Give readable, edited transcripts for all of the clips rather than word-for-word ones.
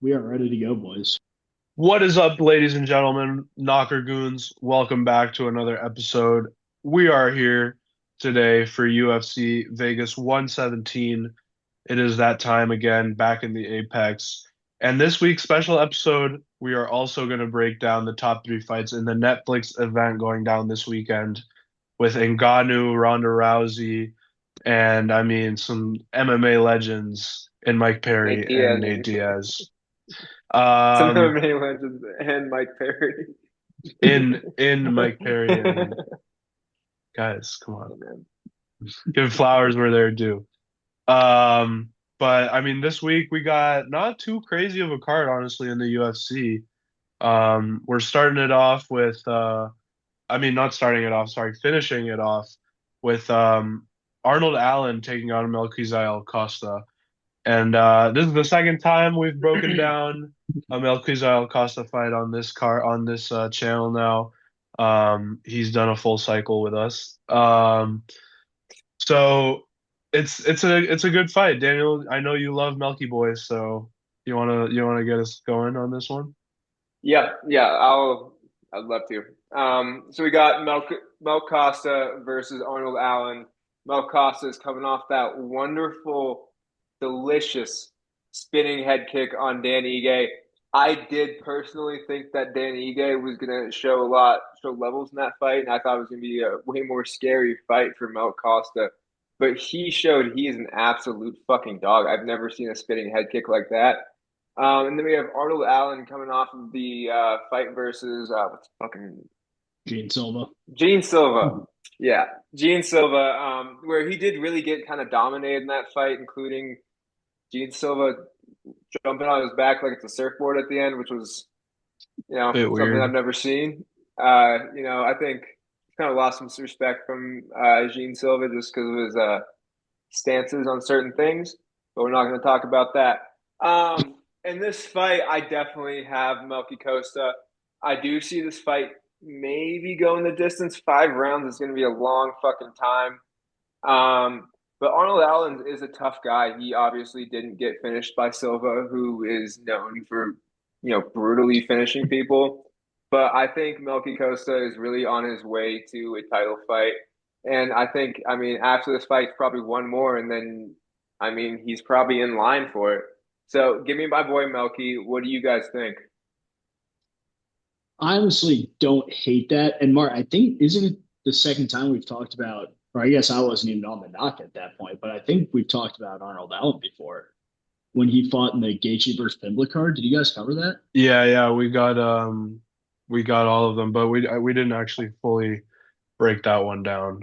We are ready to go, boys. What is up, ladies and gentlemen, Knocker Goons? Welcome back to another episode. We are here today for UFC Vegas 117. It is that time again, back in the Apex. And this week's special episode, we are also going to break down the top three fights in the Netflix event going down this weekend with Ngannou, Ronda Rousey, and some MMA legends in Mike Perry Nate and Diaz. Nate Diaz. Some Um, MMA legends and Mike Perry. in Mike Perry and guys, come on, give flowers where they're due. Um, but this week we got not too crazy of a card, honestly, in the UFC. We're starting it off with, not starting it off, sorry, finishing it off with Arnold Allen taking on Melquizael Costa. And this is the second time we've broken down a Melquizael Costa fight on this channel now. He's done a full cycle with us. So it's a good fight, Daniel. I know you love Melky Boys, so you wanna get us going on this one? Yeah, I'd love to. So we got Mel Costa versus Arnold Allen. Mel Costa is coming off that wonderful, delicious spinning head kick on Dan Ige. I did personally think that Dan Ige was gonna show levels in that fight, and I thought it was gonna be a way more scary fight for Mel Costa. But he showed he is an absolute fucking dog. I've never seen a spinning head kick like that. And then we have Arnold Allen coming off of the fight versus what's fucking Gene Silva. Gene Silva. Yeah, Gene Silva, where he did really get kind of dominated in that fight, including Gene Silva jumping on his back like it's a surfboard at the end, which was, Bit something I've weird. never seen. I think kind of lost some respect from Gene Silva just because of his stances on certain things, but we're not going to talk about that. In this fight, I definitely have Melky Costa. I do see this fight maybe going the distance. 5 rounds is going to be a long fucking time. But Arnold Allen is a tough guy. He obviously didn't get finished by Silva, who is known for, brutally finishing people. But I think Melky Costa is really on his way to a title fight. And after this fight, probably one more, and then, he's probably in line for it. So give me my boy Melky. What do you guys think? I honestly don't hate that. And Mark, I think isn't it the second time we've talked about, or I guess I wasn't even on the knock at that point, but I think we've talked about Arnold Allen before when he fought in the Gaethje versus Pimblett card. Did you guys cover that? Yeah, we got all of them, but we didn't actually fully break that one down.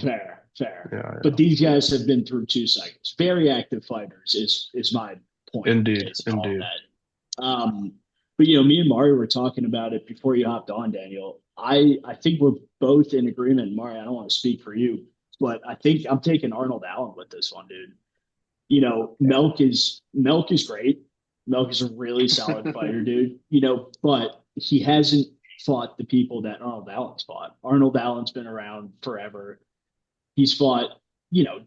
Fair, fair. Yeah, But yeah. these guys have been through 2 cycles. Very active fighters is my point, Indeed, basically all indeed. that. But me and Mario were talking about it before you hopped on, Daniel. I think we're both in agreement. Mario, I don't want to speak for you, but I think I'm taking Arnold Allen with this one, dude. Melk is great. Melk is a really solid fighter, dude. But he hasn't fought the people that Arnold Allen's fought. Arnold Allen's been around forever. He's fought,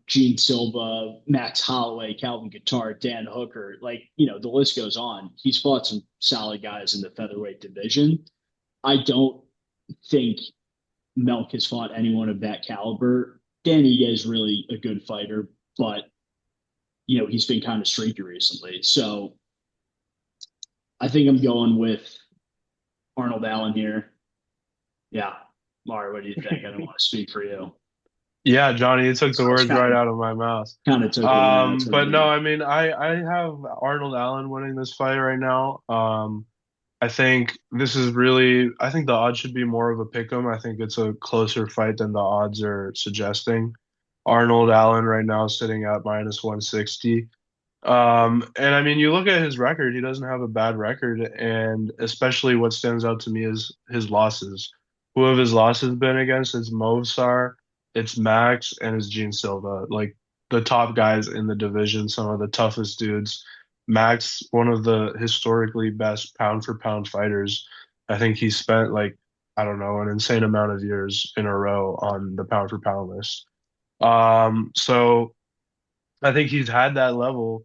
Gene Silva, Max Holloway, Calvin Guitar, Dan Hooker. The list goes on. He's fought some solid guys in the featherweight division. I don't think Melk has fought anyone of that caliber. Dan Ige is really a good fighter, but he's been kind of streaky recently. So I think I'm going with Arnold Allen here. Yeah. Mario, what do you think? I don't want to speak for you. Yeah, Johnny, you took the It's words right kind of out of my mouth. kind of took it right out of But no, me. I have Arnold Allen winning this fight right now. I think I think the odds should be more of a pick 'em. I think it's a closer fight than the odds are suggesting. Arnold Allen right now is sitting at minus 160. And you look at his record, he doesn't have a bad record, and especially what stands out to me is his losses. Who have his losses been against? It's Movsar, it's Max, and it's Gene Silva. Like the top guys in the division, some of the toughest dudes. Max, one of the historically best pound for pound fighters. I think he spent I don't know, an insane amount of years in a row on the pound for pound list. So I think he's had that level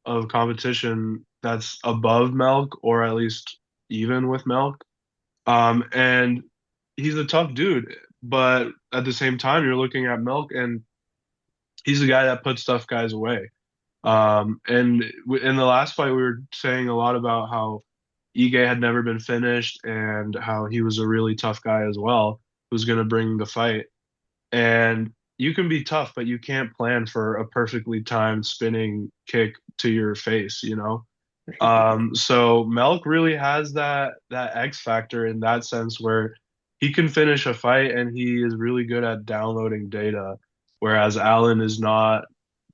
of competition that's above Melk or at least even with Melk. And he's a tough dude, but at the same time, you're looking at Melk and he's the guy that puts tough guys away. And in the last fight, we were saying a lot about how Ige had never been finished and how he was a really tough guy as well, who's going to bring the fight. And you can be tough, but you can't plan for a perfectly timed spinning kick to your face, you know? So Melk really has that X factor in that sense where he can finish a fight and he is really good at downloading data, whereas Allen is not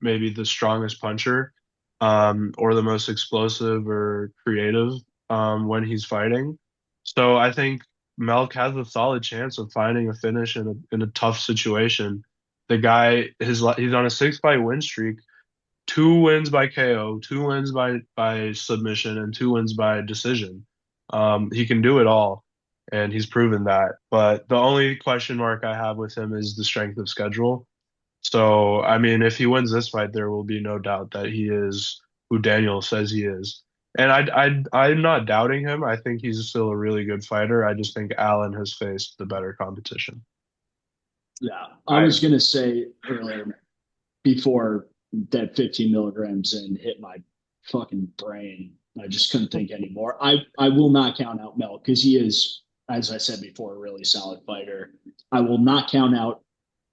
maybe the strongest puncher, or the most explosive or creative, when he's fighting. So I think Melk has a solid chance of finding a finish in a tough situation. The guy, he's on a 6 fight win streak, 2 wins by KO, 2 wins by submission, and 2 wins by decision. He can do it all, and he's proven that. But the only question mark I have with him is the strength of schedule. So, I mean, if he wins this fight, there will be no doubt that he is who Daniel says he is. And I'm not doubting him. I think he's still a really good fighter. I just think Allen has faced the better competition. Yeah, I was gonna say earlier before that 15 milligrams and hit my fucking brain. I just couldn't think anymore. I will not count out Melk because he is, as I said before, a really solid fighter. I will not count out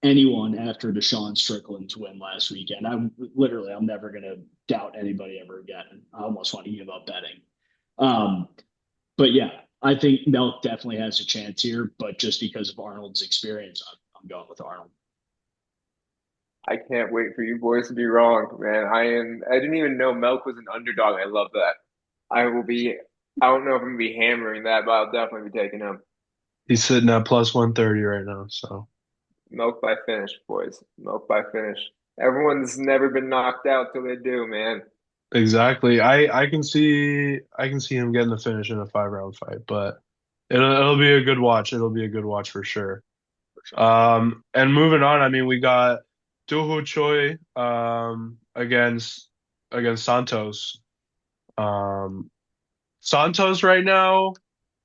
anyone after Deshaun Strickland's win last weekend. I'm never gonna doubt anybody ever again. I almost want to give up betting. Um, but yeah, I think Melk definitely has a chance here, but just because of Arnold's experience, I'm going with Arnold. I can't wait for you boys to be wrong, man. I didn't even know Melk was an underdog. I love that. I will be, I don't know if I'm gonna be hammering that, but I'll definitely be taking him. He's sitting at plus 130 right now. So Milk by finish, boys. Milk by finish. Everyone's never been knocked out till they do, man. exactly. I can see him getting the finish in a 5 round fight, but it'll be a good watch. It'll be a good watch for sure. And moving on, I mean, we got DooHo Choi against Santos. Um, Santos right now,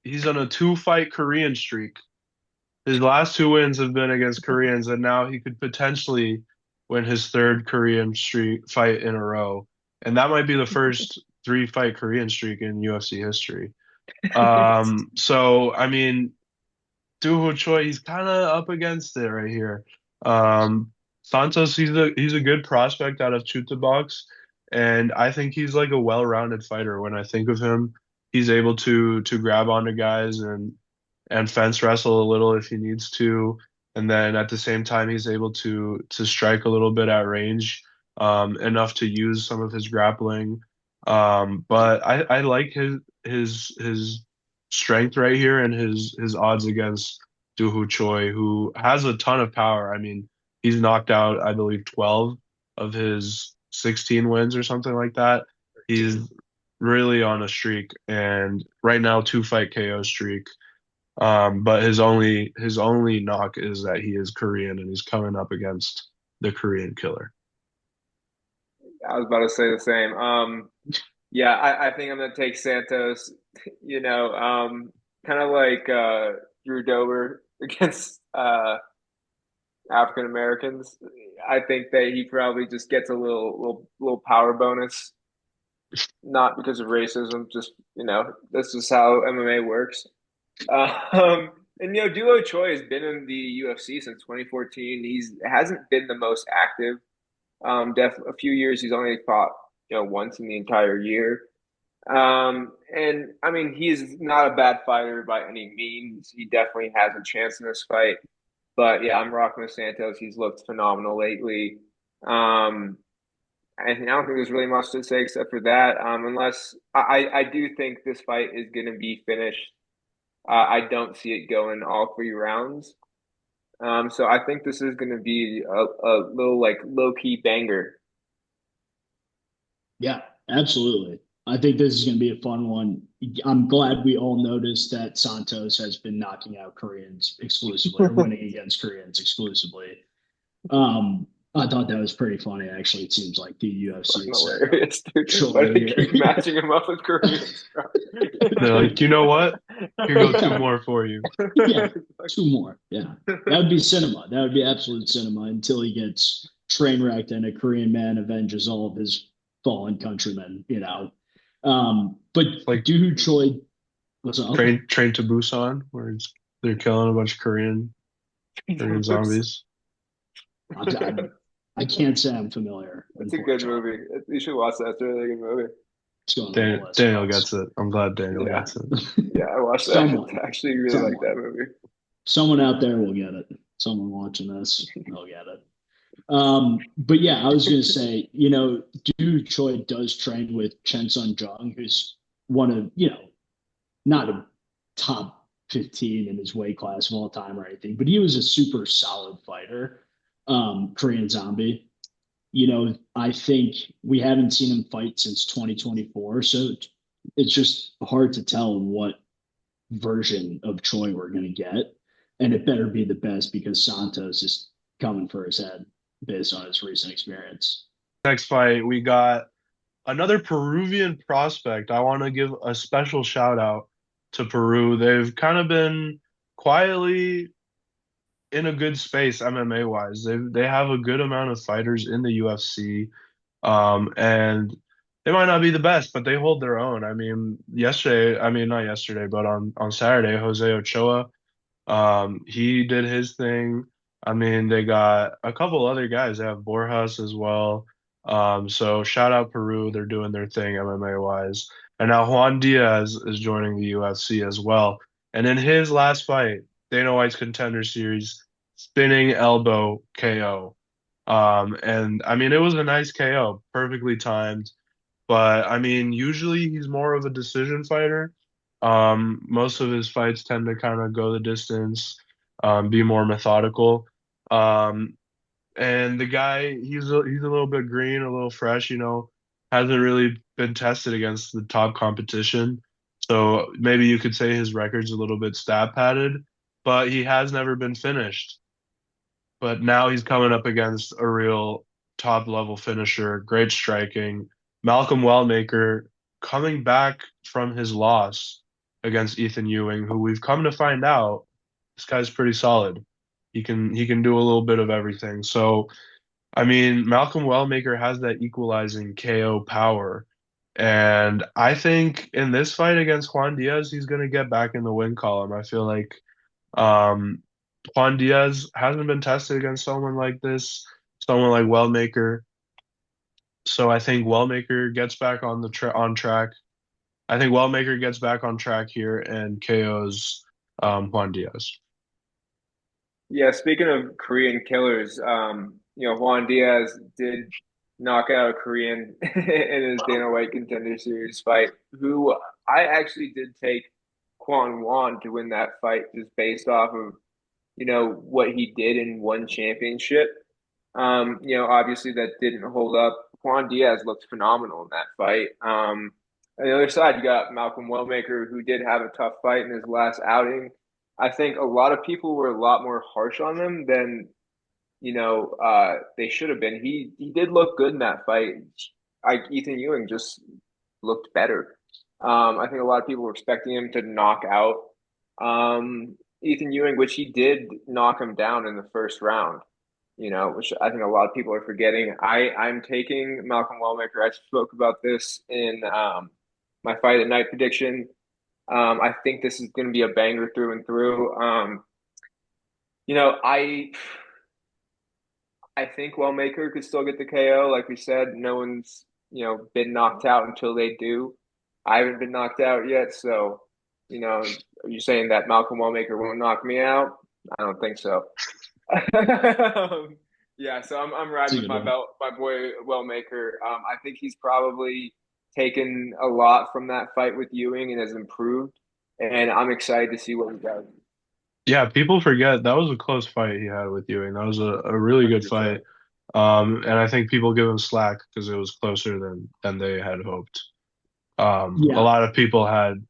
he's on a 2 fight Korean streak. His last 2 wins have been against Koreans, and now he could potentially win his third Korean streak fight in a row. And that might be the first 3 fight Korean streak in UFC history. So I mean, DooHo Choi, he's kind of up against it right here. Santos, he's a good prospect out of Chuta Box, and I think he's like a well-rounded fighter. When I think of him, he's able to grab onto guys and fence wrestle a little if he needs to, and then at the same time he's able to strike a little bit at range, enough to use some of his grappling. But I like his strength right here and his odds against DooHo Choi, who has a ton of power. I mean, he's knocked out, I believe, 12 of his 16 wins or something like that. He's really on a streak, and right now 2 fight KO streak. But his only knock is that he is Korean and he's coming up against the Korean killer. I was about to say the same. Yeah, I think I'm gonna take Santos. Kind of like Drew Dober against African Americans. I think that he probably just gets a little power bonus, not because of racism. Just that's just how MMA works. And Duo Choi has been in the UFC since 2014. He's hasn't been the most active. A few years he's only fought once in the entire year. And I mean he's not a bad fighter by any means. He definitely has a chance in this fight. But yeah, I'm rocking with Santos. He's looked phenomenal lately. And I don't think there's really much to say except for that. Unless I do think this fight is going to be finished. I don't see it going all 3 rounds. So I think this is going to be a little like low key banger. Yeah, absolutely. I think this is going to be a fun one. I'm glad we all noticed that Santos has been knocking out Koreans exclusively or winning against Koreans exclusively. I thought that was pretty funny. Actually, it seems like the UFC Fucking is setting up hilarious, dude. Why Choi do they here. keep matching him up with Koreans, bro? They're like, you know what? Here go two more for you. Yeah, two more. Yeah, that would be cinema. That would be absolute cinema until he gets train wrecked and a Korean man avenges all of his fallen countrymen. But Like dude, Choi, what's up? Train to Busan, where they're killing a bunch of Korean zombies. I, I can't say I'm familiar. It's a good Unfortunately, movie. You should watch that. It's a really good movie. it's going on the list, Daniel boss. gets it. I'm glad Daniel Yeah, gets it. yeah, I watched that. Someone, I actually really like someone, that movie. someone out there will get it. Someone watching this, they'll get it. But yeah, I was gonna say, dude, Choi does train with Chen Sun Jung, who's one of, not a top 15 in his weight class of all time or anything, but he was a super solid fighter. Korean Zombie. I think we haven't seen him fight since 2024, so it's just hard to tell what version of Choi we're going to get. And it better be the best because Santos is coming for his head based on his recent experience. Next fight, we got another Peruvian prospect. I want to give a special shout out to Peru. They've kind of been quietly in a good space MMA wise. They have a good amount of fighters in the UFC. And they might not be the best, but they hold their own. I mean, not yesterday, but on Saturday, Jose Ochoa, he did his thing. I mean, they got a couple other guys. They have Borjas as well. So shout out Peru. They're doing their thing MMA wise. And now Juan Diaz is joining the UFC as well. And in his last fight, Dana White's Contender Series, spinning elbow KO. And I mean, it was a nice KO, perfectly timed. But I mean, usually he's more of a decision fighter. Most of his fights tend to kind of go the distance, be more methodical. Um, and the guy, he's a little bit green, a little fresh, hasn't really been tested against the top competition. So maybe you could say his record's a little bit stat padded, but he has never been finished. But now he's coming up against a real top level finisher, great striking. Malcolm Wellmaker coming back from his loss against Ethan Ewing, who we've come to find out this guy's pretty solid. He can do a little bit of everything. So I mean, Malcolm Wellmaker has that equalizing KO power. And I think in this fight against Juan Diaz, he's going to get back in the win column. I feel like um, Juan Diaz hasn't been tested against someone like this, someone like Wellmaker. So I think Wellmaker gets back on track. I think Wellmaker gets back on track here and KOs Juan Diaz. Yeah, speaking of Korean killers, Juan Diaz did knock out a Korean in his Dana White Contender Series fight, who I actually did take Juan to win that fight just based off of, what he did in one championship. Obviously that didn't hold up. Juan Diaz looked phenomenal in that fight. On the other side, you got Malcolm Wellmaker, who did have a tough fight in his last outing. I think a lot of people were a lot more harsh on him than they should have been. He did look good in that fight. Ethan Ewing just looked better. I think a lot of people were expecting him to knock out Ethan Ewing, which he did knock him down in the first round. Which I think a lot of people are forgetting. I'm taking Malcolm Wellmaker. I spoke about this in my fight at night prediction. I think this is going to be a banger through and through. You know, I I think Wellmaker could still get the KO. Like we said, no one's been knocked out until they do. I haven't been knocked out yet, so are you saying that Malcolm Wellmaker won't knock me out? I don't think so. Yeah, so I'm That's a riding with good one. my boy Wellmaker. I think he's probably taken a lot from that fight with Ewing and has improved, and I'm excited to see what he does. Yeah, people forget that was a close fight he had with Ewing. That was a really good fight. 100%. And I think people give him slack because it was closer than they had hoped. A Yeah, lot of people had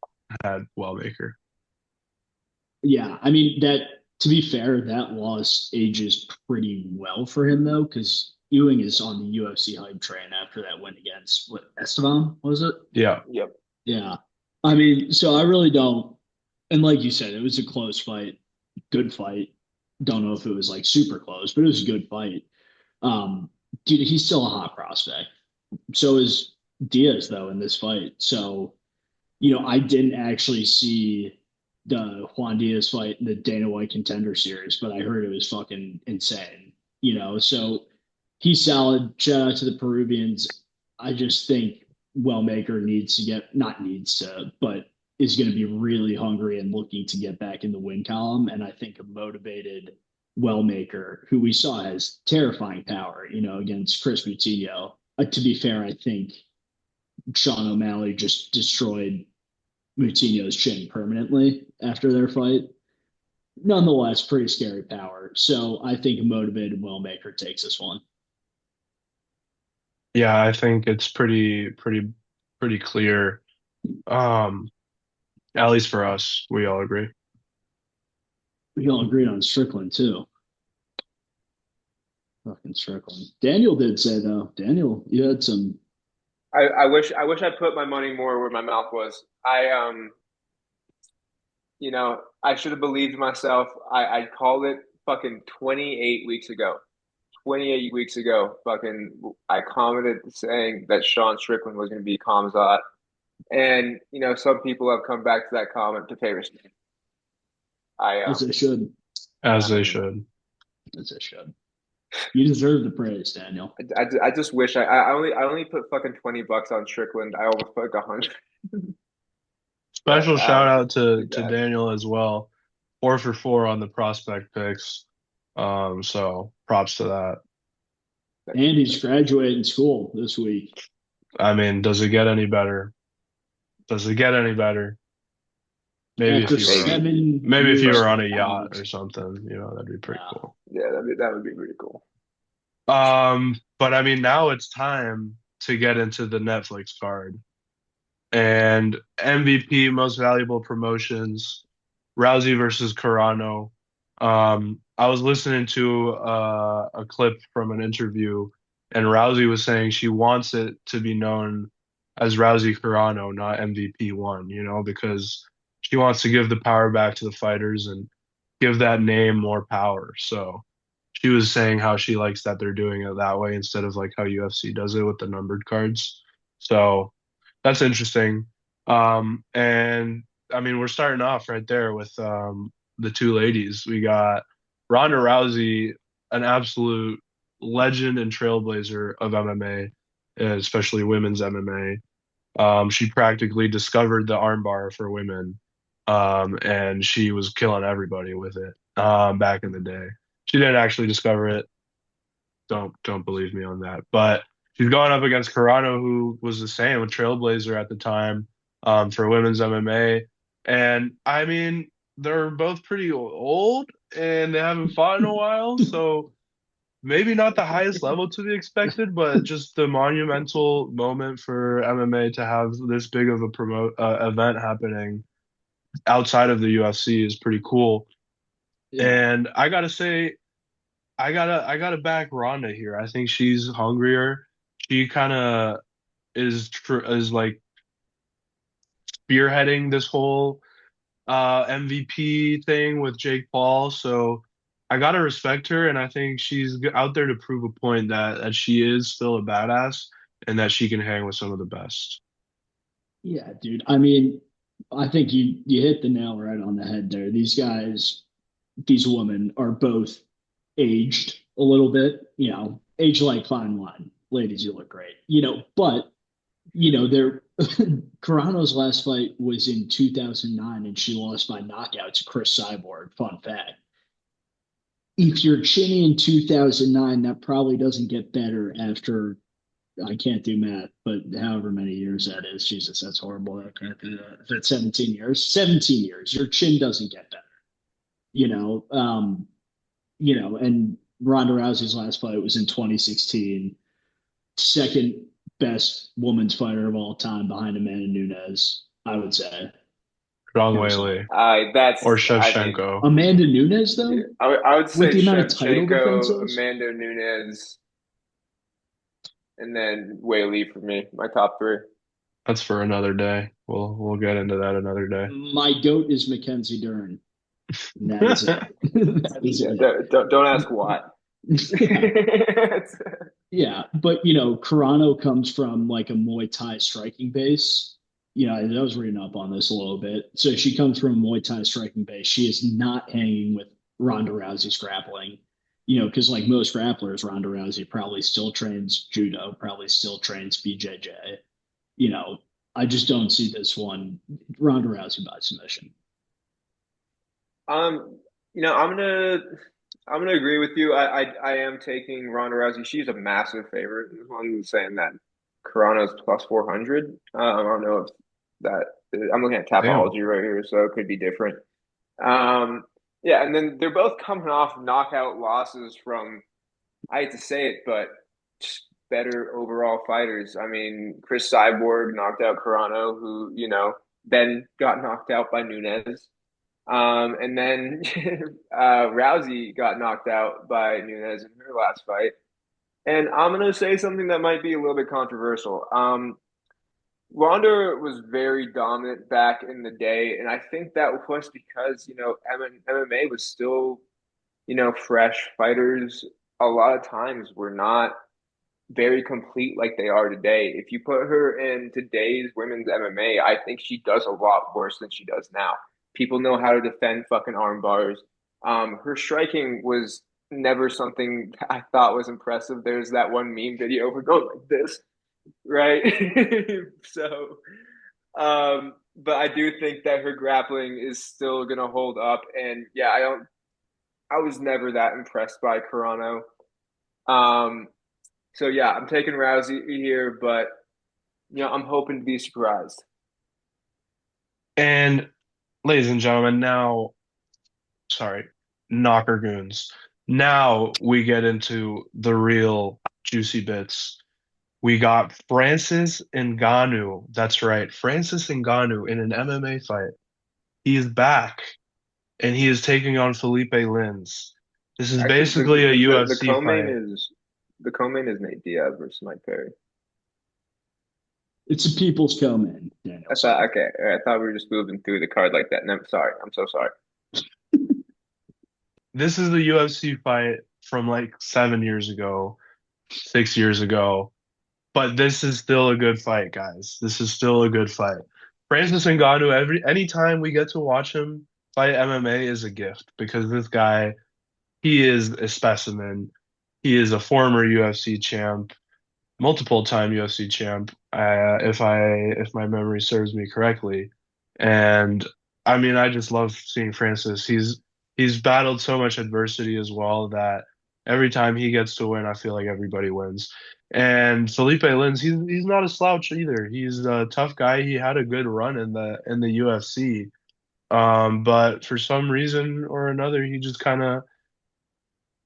Wellmaker. yeah. I mean that. To be fair, that loss ages pretty well for him though, because Ewing is on the UFC hype train after that win against what Esteban was it? Yeah. Yep. Yeah. I mean, so I really don't. And like you said, it was a close fight, good fight. Don't know if it was like super close, but it was a good fight. Um, Dude, he's still a hot prospect. So is Diaz though in this fight. So I didn't actually see the Juan Diaz fight in the Dana White Contender Series, but I heard it was fucking insane. So he's solid. Shout out to the Peruvians. I just think Wellmaker needs to get not needs to, but is going to be really hungry and looking to get back in the win column. And I think a motivated Wellmaker, who we saw has terrifying power, against Chris Moutinho. To be fair, I think Sean O'Malley just destroyed Moutinho's chin permanently after their fight. Nonetheless, pretty scary power. So I think a motivated Wellmaker takes this one. Yeah, I think it's pretty clear. Um, at least for us, we all agree. We all agreed on Strickland too. Fucking Strickland. Daniel did say though. Daniel, you had some. I wish I put my money more where my mouth was. I should have believed myself. I called it fucking 28 weeks ago. 28 weeks ago, fucking, I commented saying that Sean Strickland was going to be Kamzat. And, some people have come back to that comment to favor me. As they should. As I they mean, should. As they should. You deserve the praise, Daniel. I just wish I only put fucking $20 on Strickland. I almost put like 100. But Special shout out too to bad. Daniel as well. 4 for 4 on the prospect picks. So props to that. And he's graduating school this week. I mean, does it get any better? Does it get any better? Maybe After if you were seven maybe if you years were on of a yacht or college. something, that'd be pretty Yeah. cool. Yeah, that would be pretty cool. But I mean, now it's time to get into the Netflix card. And MVP, most valuable promotions, Rousey versus Carano. I was listening to a clip from an interview, and Rousey was saying she wants it to be known as Rousey Carano, not MVP one, because she wants to give the power back to the fighters and give that name more power. So she was saying how she likes that they're doing it that way instead of like how UFC does it with the numbered cards. So that's interesting. And I mean, we're starting off right there with the two ladies. We got Ronda Rousey, an absolute legend and trailblazer of MMA, especially women's MMA. She practically discovered the armbar for women, and she was killing everybody with it back in the day. She didn't actually discover it. Don't believe me on that. But she's going up against Carano, who was the same, a trailblazer at the time for women's MMA. And I mean, they're both pretty old and they haven't fought in a while, so maybe not the highest level to be expected, but just the monumental moment for MMA to have this big of a promote event happening outside of the UFC is pretty cool. Yeah. And I gotta say, I gotta back Ronda here. I think she's hungrier. She kind of is like spearheading this whole MVP thing with Jake Paul. So I gotta respect her, and I think she's out there to prove a point that she is still a badass and that she can hang with some of the best. Yeah, dude. I mean, I think you hit the nail right on the head there. These guys, these women are both aged a little bit, age like fine wine. Ladies, you look great. But they're Carano's last fight was in 2009 and she lost by knockout to Chris Cyborg. Fun fact. If you're chinny in 2009, that probably doesn't get better after I can't do math, but however many years that is, Jesus, that's horrible. I can't do that. If it's 17 years, 17 years, your chin doesn't get better, you know. And Ronda Rousey's last fight was in 2016, second best woman's fighter of all time behind Amanda Nunes, I would say, Zhang personally. Weili or I mean, Shevchenko. Amanda Nunes, yeah, though, I would with say the amount of title Shevchenko, defenses, Amanda Nunes, and then Whaley for me, my top three. That's for another day. We'll get into that another day. My goat is Mackenzie Dern. And that is it. That is Yeah, it. don't ask why. Yeah. Yeah, but Carano comes from like a Muay Thai striking base. I was reading up on this a little bit. So she comes from a Muay Thai striking base. She is not hanging with Ronda Rousey's grappling. Because like most grapplers, Ronda Rousey probably still trains judo, probably still trains BJJ. You know, I just don't see this one Ronda Rousey by submission. Um, I'm gonna agree with you. I am taking Ronda Rousey. She's a massive favorite. I'm saying that Carano's plus 400. I don't know if that I'm looking at Damn. Tapology right here, so it could be different. Um, yeah, and then they're both coming off knockout losses from, I hate to say it, but just better overall fighters. I mean, Chris Cyborg knocked out Carano, who, then got knocked out by Nunes. And then Rousey got knocked out by Nunes in her last fight. And I'm going to say something that might be a little bit controversial. Ronda was very dominant back in the day, and I think that was because, MMA was still, fresh. Fighters a lot of times were not very complete like they are today. If you put her in today's women's MMA, I think she does a lot worse than she does now. People know how to defend fucking arm bars. Her striking was never something I thought was impressive. There's that one meme video of her going like this, right? So, but I do think that her grappling is still gonna hold up. And yeah, I was never that impressed by Carano. Um, so yeah, I'm taking Rousey here, but I'm hoping to be surprised. And ladies and gentlemen, now, sorry, knocker goons. Now we get into the real juicy bits. We got Francis Ngannou. That's right, Francis Ngannou in an MMA fight. He is back, and he is taking on Philipe Lins. This is Actually, basically a the UFC co-main fight. is the co-main is Nate Diaz versus Mike Perry. It's a people's co-man, I Danielson. thought okay, I thought we were just moving through the card like that. No, I'm sorry, I'm so sorry. This is a UFC fight from like 7 years ago, 6 years ago. But this is still a good fight, guys. This is still a good fight. Francis Ngannou, anytime we get to watch him fight MMA is a gift because this guy, he is a specimen. He is a former UFC champ, multiple time UFC champ, if my memory serves me correctly. And I mean, I just love seeing Francis. He's battled so much adversity as well that every time he gets to win, I feel like everybody wins. And Felipe Lins, he's not a slouch either. He's a tough guy. He had a good run in the UFC. But for some reason or another, he just kind of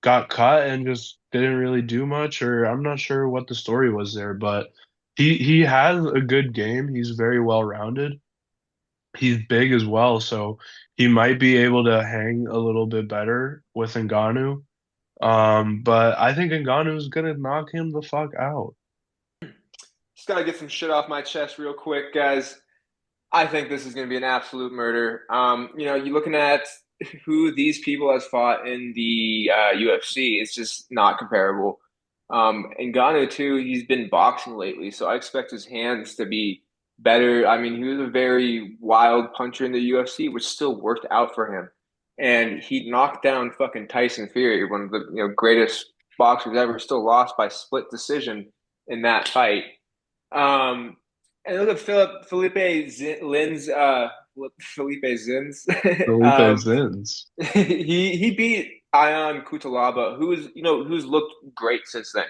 got cut and just didn't really do much, or I'm not sure what the story was there, but he has a good game. He's very well rounded. He's big as well, so he might be able to hang a little bit better with Ngannou. But I think Ngannou's gonna knock him the fuck out. Just gotta get some shit off my chest real quick, guys. I think this is gonna be an absolute murder. You're looking at who these people has fought in the UFC. It's just not comparable. Ngannou too, he's been boxing lately, so I expect his hands to be better. I mean, he was a very wild puncher in the UFC, which still worked out for him. And he knocked down fucking Tyson Fury, one of the greatest boxers ever, still lost by split decision in that fight. And look at Felipe Zins, Felipe Zins. Felipe Zins. He beat Ion Cutelaba, who's looked great since then.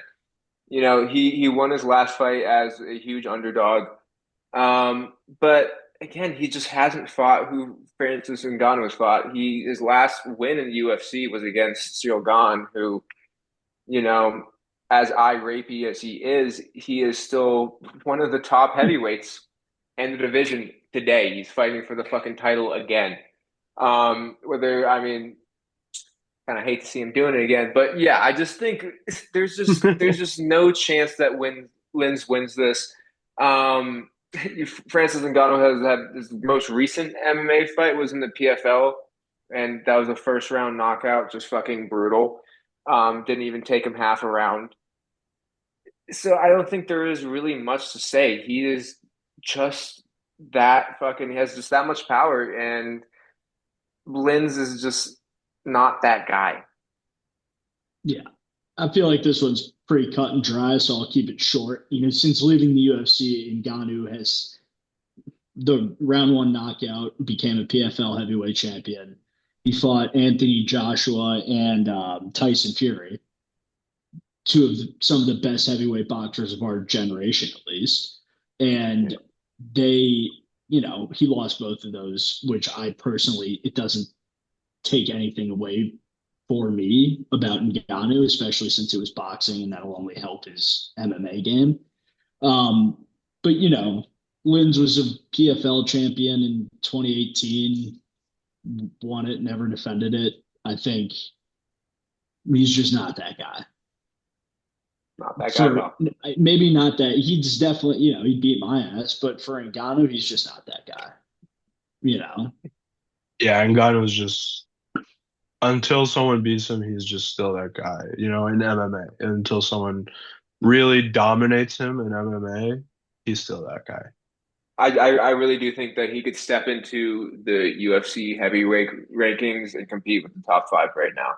He won his last fight as a huge underdog. But again, he just hasn't fought who Francis Ngannou has fought. His last win in the UFC was against Cyril Gane, who, you know, as eye rapey as he is still one of the top heavyweights in the division today. He's fighting for the fucking title again. Whether I mean kind of hate to see him doing it again. But yeah, I just think there's just no chance that Lins wins this. Um, Francis Ngannou has had his most recent MMA fight was in the PFL, and that was a first round knockout, just fucking brutal. Didn't even take him half a round. So I don't think there is really much to say. He is just that fucking. He has just that much power, and Lins is just not that guy. Yeah. I feel like this one's pretty cut and dry, so I'll keep it short. Since leaving the UFC, Ngannou has the round one knockout, became a PFL heavyweight champion. He fought Anthony Joshua and Tyson Fury, two of some of the best heavyweight boxers of our generation, at least. And they, he lost both of those, which I personally, it doesn't take anything away for me about Ngannou, especially since it was boxing and that'll only help his MMA game. Um, but Lins was a PFL champion in 2018, won it, never defended it. I think he's just not that guy. Not that guy at For all. maybe not that he's definitely, he beat my ass, but for Ngannou, he's just not that guy. You know, Yeah, Ngannou's just until someone beats him, he's just still that guy, in MMA. And until someone really dominates him in MMA, he's still that guy. I really do think that he could step into the UFC heavyweight rankings and compete with the top five right now.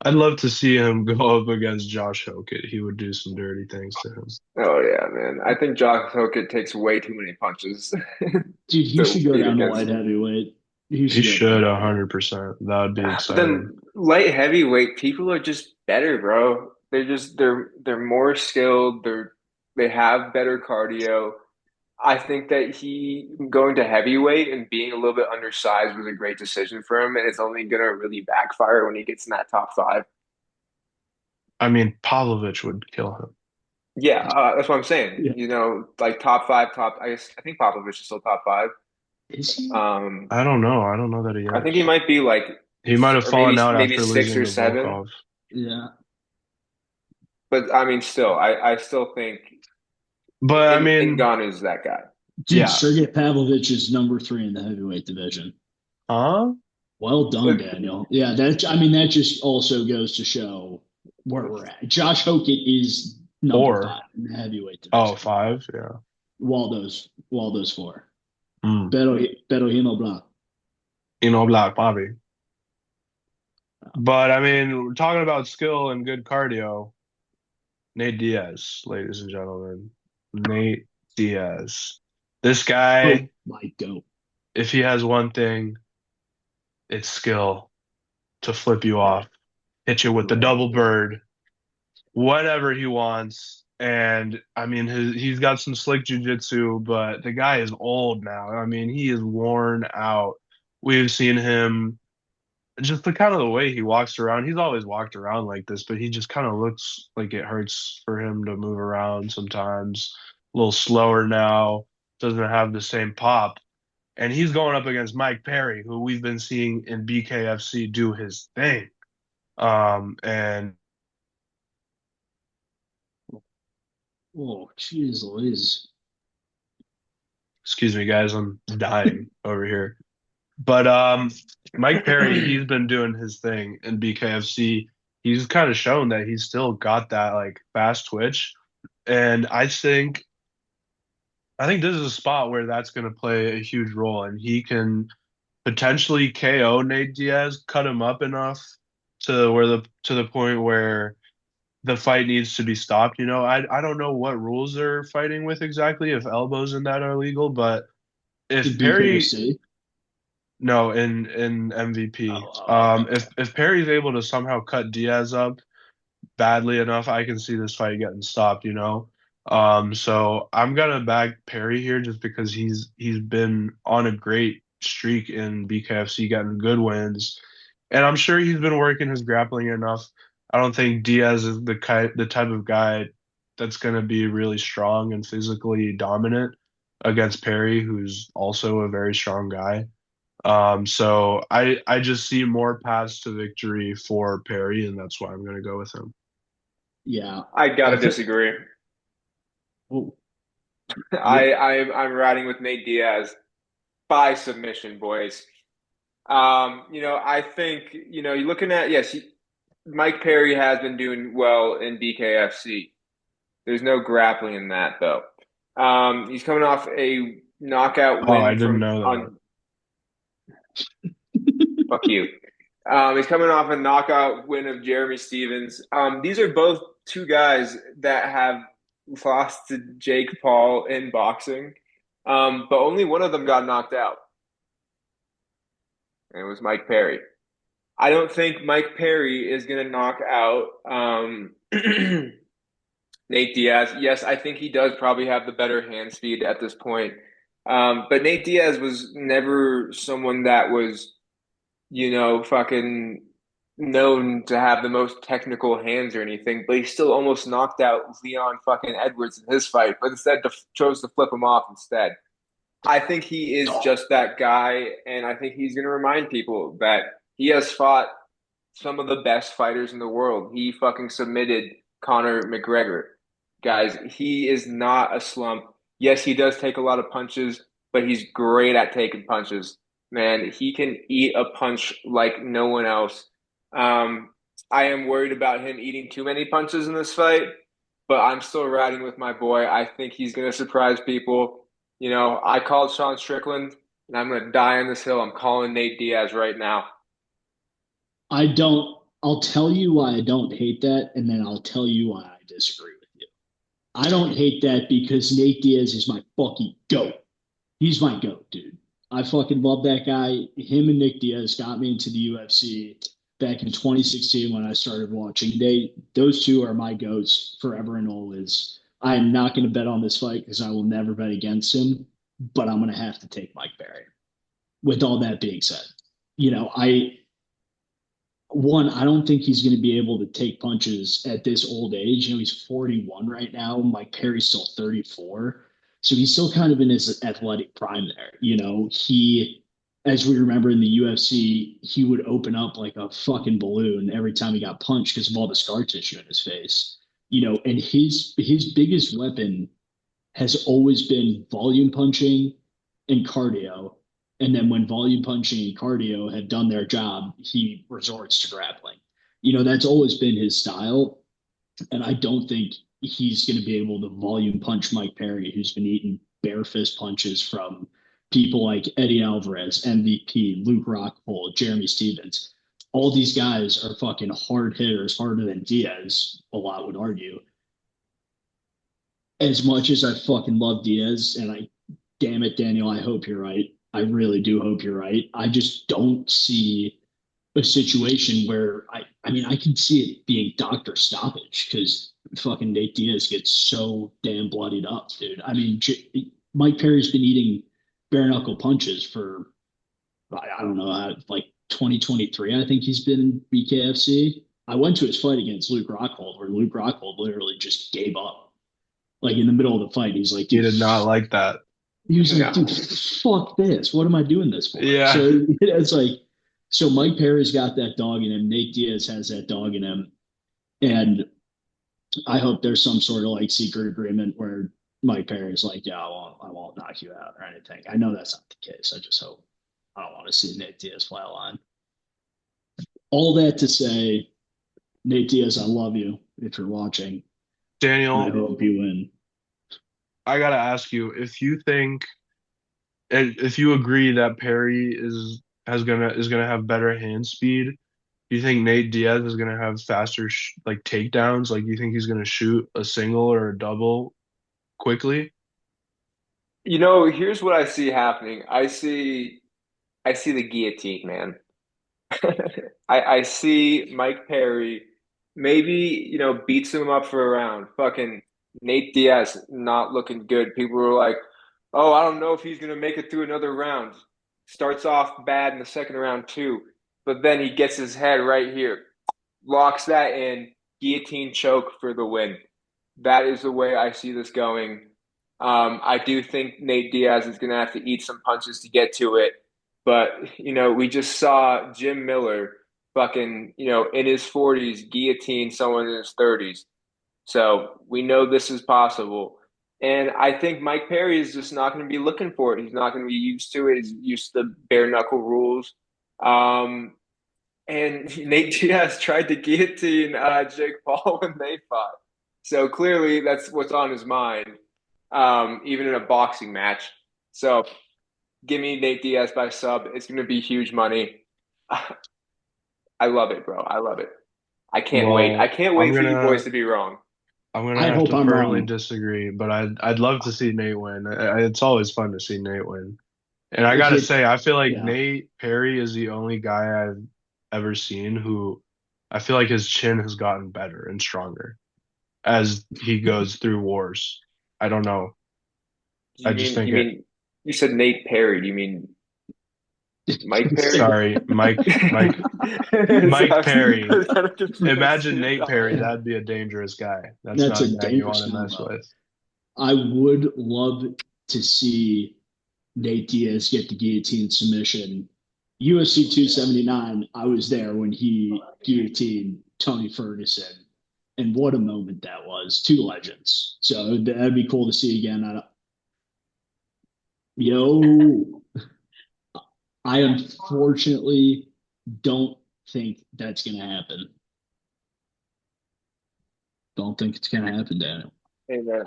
I'd love to see him go up against Josh Hokett. He would do some dirty things to him. Oh yeah, man. I think Josh Hokett takes way too many punches dude, he to should go compete down to against light him. heavyweight. He He should go down should to light heavyweight. 100%. That would be But exciting. then light heavyweight, people are just better, bro. They're more skilled. They have better cardio. I think that he going to heavyweight and being a little bit undersized was a great decision for him, and it's only gonna really backfire when he gets in that top five. I mean, Pavlovich would kill him. Yeah, that's what I'm saying. Yeah. Like top five, top. I think Popovich is still top five. Is he? Um, I don't know. I don't know that he I think he is. might be like, He might have or maybe fallen out maybe after six losing or to seven. Volkov. Yeah. But I mean, still, I still think But I mean, Ngannou's that guy. Dude, yeah. Sergey Pavlovich is number three in the heavyweight division. Huh? Well done, Daniel. Yeah, that just also goes to show where we're at. Josh Hokett is number Four. five in the heavyweight Oh, division. five? Yeah. Waldo's four. Mm. Pero he no blah. Black Bobby. But I mean, we're talking about skill and good cardio. Nate Diaz, ladies and gentlemen. Nate Diaz. This Oh guy, my go. if he has one thing, it's skill to flip you off, hit you with the double bird, whatever he wants. And I mean, he's got some slick jujitsu, but the guy is old now. I mean, he is worn out. We've seen him just the kind of the way he walks around. He's always walked around like this, but he just kind of looks like it hurts for him to move around sometimes. A little slower now, doesn't have the same pop. And he's going up against Mike Perry, who we've been seeing in BKFC do his thing. And Oh, jeez Louise. excuse me, guys, I'm dying over here. But Mike Perry, he's been doing his thing in BKFC. He's kind of shown that he's still got that like fast twitch. And I think this is a spot where that's going to play a huge role, and he can potentially KO Nate Diaz, cut him up enough to the point where the fight needs to be stopped. I don't know what rules they're fighting with exactly, if elbows and that are legal, but The if Perry, BKFC. no, in MVP, Okay. if Perry's able to somehow cut Diaz up badly enough, I can see this fight getting stopped. So I'm gonna back Perry here just because he's been on a great streak in BKFC, getting good wins, and I'm sure he's been working his grappling enough. I don't think Diaz is the type of guy that's gonna be really strong and physically dominant against Perry, who's also a very strong guy. So I just see more paths to victory for Perry, and that's why I'm going to go with him. Yeah. I gotta I think, disagree. oh, what, I'm riding with Nate Diaz by submission, boys. I think, you're looking at, yes, Mike Perry has been doing well in BKFC. There's no grappling in that, though. He's coming off a knockout Oh, I win didn't from know that. on fuck you. He's coming off a knockout win of Jeremy Stevens. These are both two guys that have lost to Jake Paul in boxing, but only one of them got knocked out, and it was Mike Perry. I don't think Mike Perry is going to knock out Nate Diaz. Yes, I think he does probably have the better hand speed at this point. But Nate Diaz was never someone that was, fucking known to have the most technical hands or anything, but he still almost knocked out Leon fucking Edwards in his fight, but instead chose to flip him off instead. I think he is just that guy, and I think he's going to remind people that he has fought some of the best fighters in the world. He fucking submitted Conor McGregor. Guys, he is not a slump. Yes, he does take a lot of punches, but he's great at taking punches. Man, he can eat a punch like no one else. Um, I am worried about him eating too many punches in this fight, but I'm still riding with my boy. I think he's going to surprise people. I called Sean Strickland, and I'm going to die on this hill. I'm calling Nate Diaz right now. I don't, I'll tell you why I don't hate that, and then I'll tell you why I disagree with you. I don't hate that because Nate Diaz is my fucking goat. He's my goat, dude. I fucking love that guy. Him and Nick Diaz got me into the UFC back in 2016 when I started watching. Those two are my goats forever and always. I am not going to bet on this fight because I will never bet against him, but I'm going to have to take Mike Barry. With all that being said, I one, I don't think he's going to be able to take punches at this old age. He's 41 right now. Mike Perry's still 34. So he's still kind of in his athletic prime there. As we remember in the UFC, he would open up like a fucking balloon every time he got punched because of all the scar tissue in his face. And his biggest weapon has always been volume punching and cardio. And then when volume punching and cardio have done their job, he resorts to grappling. That's always been his style. And I don't think he's going to be able to volume punch Mike Perry, who's been eating bare fist punches from people like Eddie Alvarez, MVP, Luke Rockhold, Jeremy Stevens. All these guys are fucking hard hitters, harder than Diaz, a lot would argue. As much as I fucking love Diaz, and damn it, Daniel, I hope you're right. I really do hope you're right. I just don't see a situation where I mean, I can see it being doctor stoppage because fucking Nate Diaz gets so damn bloodied up, dude. I mean, Mike Perry's been eating bare knuckle punches for, I don't know, like 2023. I think he's been in BKFC. I went to his fight against Luke Rockhold where Luke Rockhold literally just gave up. Like in the middle of the fight, he's like, He dude, did not like that. he was like, No. dude, fuck this. What am I doing this for? Yeah. So it's like, so Mike Perry's got that dog in him. Nate Diaz has that dog in him. And I hope there's some sort of like secret agreement where Mike Perry's like, yeah, I won't knock you out or anything. I know that's not the case. I just hope I don't want to see Nate Diaz flatline. All that to say, Nate Diaz, I love you if you're watching. I Daniel, hope you win. I gotta ask you if you agree that Perry is gonna have better hand speed. Do you think Nate Diaz is gonna have faster like takedowns? Like, you think he's gonna shoot a single or a double quickly? Here's what I see happening. I see the guillotine, man. I see Mike Perry maybe, beats him up for a round. Fucking Nate Diaz not looking good. People were like, oh, I don't know if he's gonna make it through another round. Starts off bad in the second round too, but then he gets his head right here, locks that in, guillotine choke for the win. That is the way I see this going. I do think Nate Diaz is gonna have to eat some punches to get to it. But, we just saw Jim Miller fucking, in his 40s guillotine someone in his 30s. So we know this is possible. And I think Mike Perry is just not going to be looking for it. He's not going to be used to it. He's used to the bare knuckle rules. And Nate Diaz tried to guillotine Jake Paul when they fought. So clearly that's what's on his mind, even in a boxing match. So give me Nate Diaz by sub. It's going to be huge money. I love it, bro. I love it. I can't wait. I Well, can't I'm wait for you boys gonna to be wrong. I'm gonna I have hope to I'm firmly wrong. disagree, but I'd love to see Nate win. It's always fun to see Nate win. And I If gotta it, say, I feel like yeah. Nate Perry is the only guy I've ever seen who I feel like his chin has gotten better and stronger as he goes through wars. I don't know. I You just mean think you it. mean you said Nate Perry? Do you mean Mike Perry? Sorry, So Mike I Perry. was kind of confused. Imagine Nate Perry. That'd be a dangerous guy. That's That's not a a guy you want dangerous to mess combo. with. I would love to see Nate Diaz get the guillotine submission. UFC 279, I was there when he guillotined Tony Ferguson. And what a moment that was. Two legends. So that'd be cool to see again. Yo, I unfortunately don't think that's going to happen. Don't think it's going to happen, Daniel. Hey man,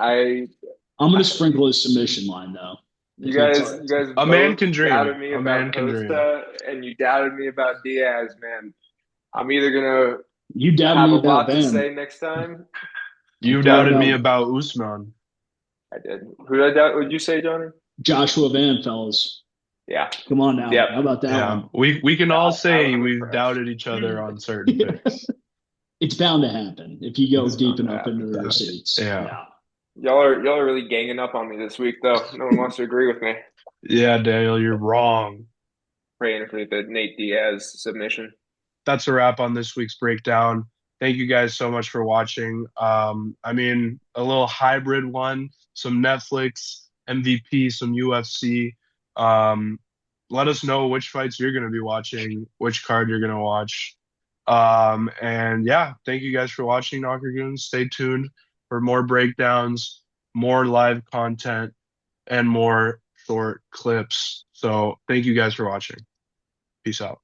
I'm going to sprinkle a submission line, though. you If it's guys, all you right. guys A man both can dream. doubted me A about man can dream. Costa, and you doubted me about Diaz, man. I'm either gonna You doubted have me a about lot to Bam. say next time. You What doubted me about about Usman. I did. Who did I doubt? Would you say, Johnny? Joshua Van, fellas? Yeah. Come on now. Yep. How about that Yeah, one? we can all say I'm we've impressed. doubted each other on certain picks. It's bound to happen if you go It's deep bound to enough into happen. the Yeah. receipts. Yeah. Yeah. Y'all are really ganging up on me this week, though. No one wants to agree with me. Yeah, Daniel, you're wrong. Praying for the Nate Diaz submission. That's a wrap on this week's breakdown. Thank you guys so much for watching. I mean, a little hybrid one, some Netflix, MVP, some UFC. Um, let us know which fights you're going to be watching, which card you're going to watch. And yeah, thank you guys for watching, Knocker Goons. Stay tuned for more breakdowns, more live content, and more short clips. So thank you guys for watching. Peace out.